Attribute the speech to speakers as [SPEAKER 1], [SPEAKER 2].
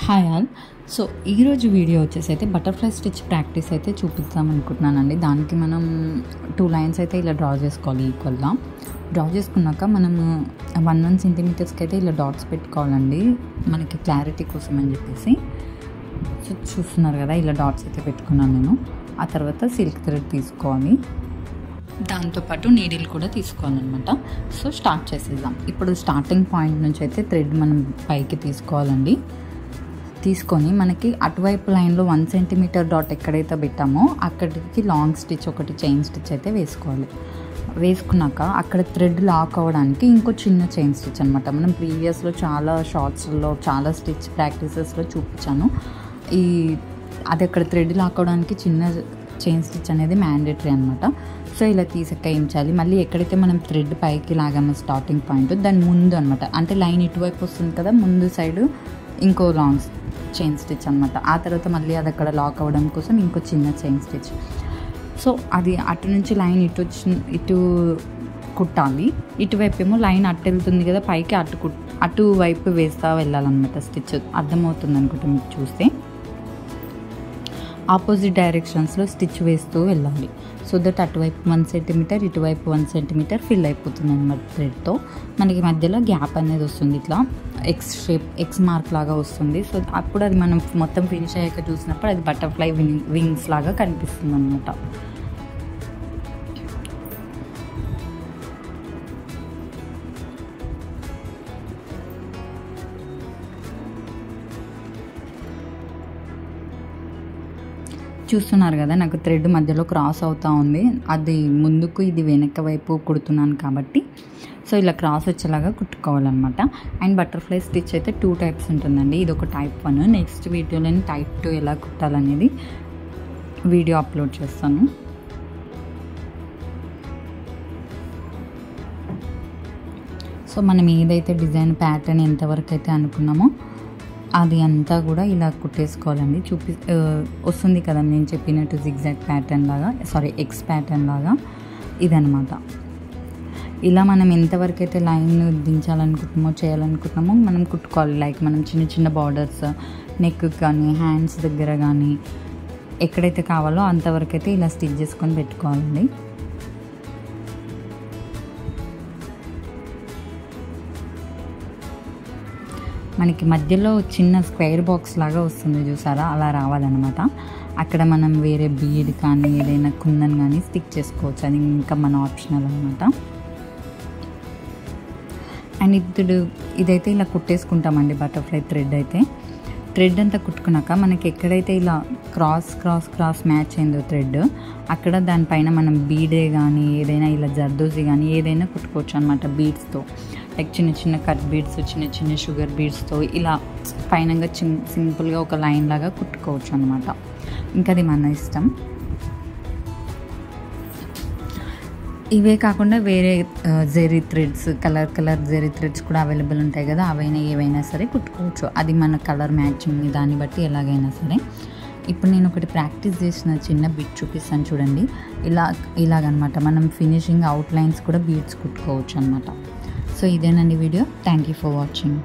[SPEAKER 1] Hi all. So ఈరోజు video వచ్చేసి అయితే బటర్ఫ్లై స్టిచ్ ప్రాక్టీస్ అయితే చూపిద్దాం అనుకుంటున్నానండి. దానికి మనం 2 లైన్స్ అయితే ఇలా డ్రా చేసుకోవాలి. ఈక్వల్గా డ్రా చేసుకున్నాక మనము 1 సెంటీమీటర్స్కి అయితే ఇలా డాట్స్ పెట్టుకోవాలండి, మనకి క్లారిటీ కోసం అని చెప్పేసి. సో చూస్తున్నారు కదా, ఇలా డాట్స్ అయితే పెట్టుకున్నాను నేను. ఆ తర్వాత సిల్క్ థ్రెడ్ తీసుకోవాలి, దాంతోపాటు నీడిల్ కూడా తీసుకోవాలన్నమాట. సో స్టార్ట్ చేసేద్దాం. ఇప్పుడు స్టార్టింగ్ పాయింట్ నుంచి అయితే థ్రెడ్ మనం పైకి తీసుకోవాలండి. తీసుకొని మనకి అటువైపు లైన్లో 1 సెంటీమీటర్ డాట్ ఎక్కడైతే పెట్టామో అక్కడికి లాంగ్ స్టిచ్ ఒకటి చైన్ స్టిచ్ అయితే వేసుకోవాలి. వేసుకున్నాక అక్కడ థ్రెడ్ లాక్ అవ్వడానికి ఇంకో చిన్న చైన్ స్టిచ్ అనమాట. మనం ప్రీవియస్లో చాలా షార్ట్స్లో చాలా స్టిచ్ ప్రాక్టీసెస్లో చూపించాను. అది అక్కడ థ్రెడ్ లాక్ అవ్వడానికి చిన్న చైన్ స్టిచ్ అనేది మ్యాండేటరీ అనమాట. సో ఇలా తీసాక ఏం చేయాలి, మళ్ళీ ఎక్కడైతే మనం థ్రెడ్ పైకి లాగామో స్టార్టింగ్ పాయింట్ దాని ముందు అనమాట, అంటే లైన్ ఇటువైపు వస్తుంది కదా, ముందు సైడు ఇంకో లాంగ్ చైన్ స్టిచ్ అనమాట. ఆ తర్వాత మళ్ళీ అది అక్కడ లాక్ అవ్వడం కోసం ఇంకో చిన్న చైన్ స్టిచ్. సో అది అటు నుంచి లైన్ ఇటు కుట్టాలి. ఇటువైపు ఏమో లైన్ అటు వెళ్తుంది కదా పైకి, అటువైపు వేస్తూ వెళ్ళాలన్నమాట స్టిచ్. అర్థమవుతుంది అనుకుంటా మీకు చూస్తే. ఆపోజిట్ డైరెక్షన్స్లో స్టిచ్ వేస్తూ వెళ్ళాలి. సో దట్ అటువైపు 1 సెంటీమీటర్ ఇటువైపు 1 సెంటీమీటర్ ఫిల్ అయిపోతుంది అనమాట థ్రెడ్తో. మనకి మధ్యలో గ్యాప్ అనేది వస్తుంది, ఇట్లా ఎక్స్ మార్క్ లాగా వస్తుంది. సో అప్పుడు అది మనం మొత్తం ఫినిష్ అయ్యాక చూసినప్పుడు అది బటర్ఫ్లై వింగ్స్ లాగా కనిపిస్తుంది అనమాట. చూస్తున్నారు కదా, నాకు థ్రెడ్ మధ్యలో క్రాస్ అవుతూ ఉంది. అది ముందుకు ఇది వెనక వైపు కుడుతున్నాను కాబట్టి సో ఇలా క్రాస్ వచ్చేలాగా కుట్టుకోవాలన్నమాట. అండ్ బటర్ఫ్లై స్టిచ్ అయితే 2 టైప్స్ ఉంటుందండి. ఇది ఒక టైప్ 1. నెక్స్ట్ వీడియోలో టైప్ 2 ఎలా కుట్టాలనేది వీడియో అప్లోడ్ చేస్తాను. సో మనం ఏదైతే డిజైన్ ప్యాటర్న్ ఎంతవరకు అయితే అనుకున్నామో అది అంతా కూడా ఇలా కుట్టేసుకోవాలండి. వస్తుంది కదా నేను చెప్పినట్టు జిగ్జాగ్ ప్యాటర్న్ లాగా, ఎక్స్ ప్యాటర్న్ లాగా ఇదనమాట. ఇలా మనం ఎంతవరకు అయితే లైన్ దించాలనుకుంటున్నామో చేయాలనుకుంటున్నామో మనం కుట్టుకోవాలి. లైక్ మనం చిన్న చిన్న బార్డర్స్ నెక్ కానీ హ్యాండ్స్ దగ్గర కానీ ఎక్కడైతే కావాలో అంతవరకు అయితే ఇలా స్టిచ్ చేసుకొని పెట్టుకోవాలండి. మనకి మధ్యలో చిన్న స్క్వేర్ బాక్స్ లాగా వస్తుంది చూసారా, అలా రావాలన్నమాట. అక్కడ మనం వేరే బీడ్ కానీ ఏదైనా కుందన్ కానీ స్టిక్ చేసుకోవచ్చు, అది ఇంకా మన ఆప్షనల్ అనమాట. అండ్ ఇదైతే ఇలా కుట్టేసుకుంటామండి బటర్ఫ్లై థ్రెడ్ అయితే. థ్రెడ్ అంతా కుట్టుకున్నాక మనకి ఎక్కడైతే ఇలా క్రాస్ మ్యాచ్ అయిందో థ్రెడ్, అక్కడ దానిపైన మనం బీడే కానీ ఏదైనా ఇలా జర్దోజీ కానీ ఏదైనా కుట్టుకోవచ్చు అనమాట బీడ్స్తో. లైక్ చిన్న చిన్న కట్ బీడ్స్, చిన్న చిన్న షుగర్ బీడ్స్తో ఇలా పైనంగా సింపుల్గా ఒక లైన్ లాగా కుట్టుకోవచ్చు అనమాట. ఇంకా అది మన ఇష్టం. ఇవే కాకుండా వేరే zari threads, colour zari threads కూడా అవైలబుల్ ఉంటాయి కదా, అవైనా ఏవైనా సరే కుట్టుకోవచ్చు. అది మన కలర్ మ్యాచింగ్ దాన్ని బట్టి ఎలాగైనా సరే. ఇప్పుడు నేను ఒకటి ప్రాక్టీస్ చేసిన చిన్న బిట్ చూపిస్తాను చూడండి. ఇలాగనమాట మనం ఫినిషింగ్ అవుట్లైన్స్ కూడా బీడ్స్ కుట్టుకోవచ్చు అనమాట. సో ఇదేనండి video. Thank you for watching.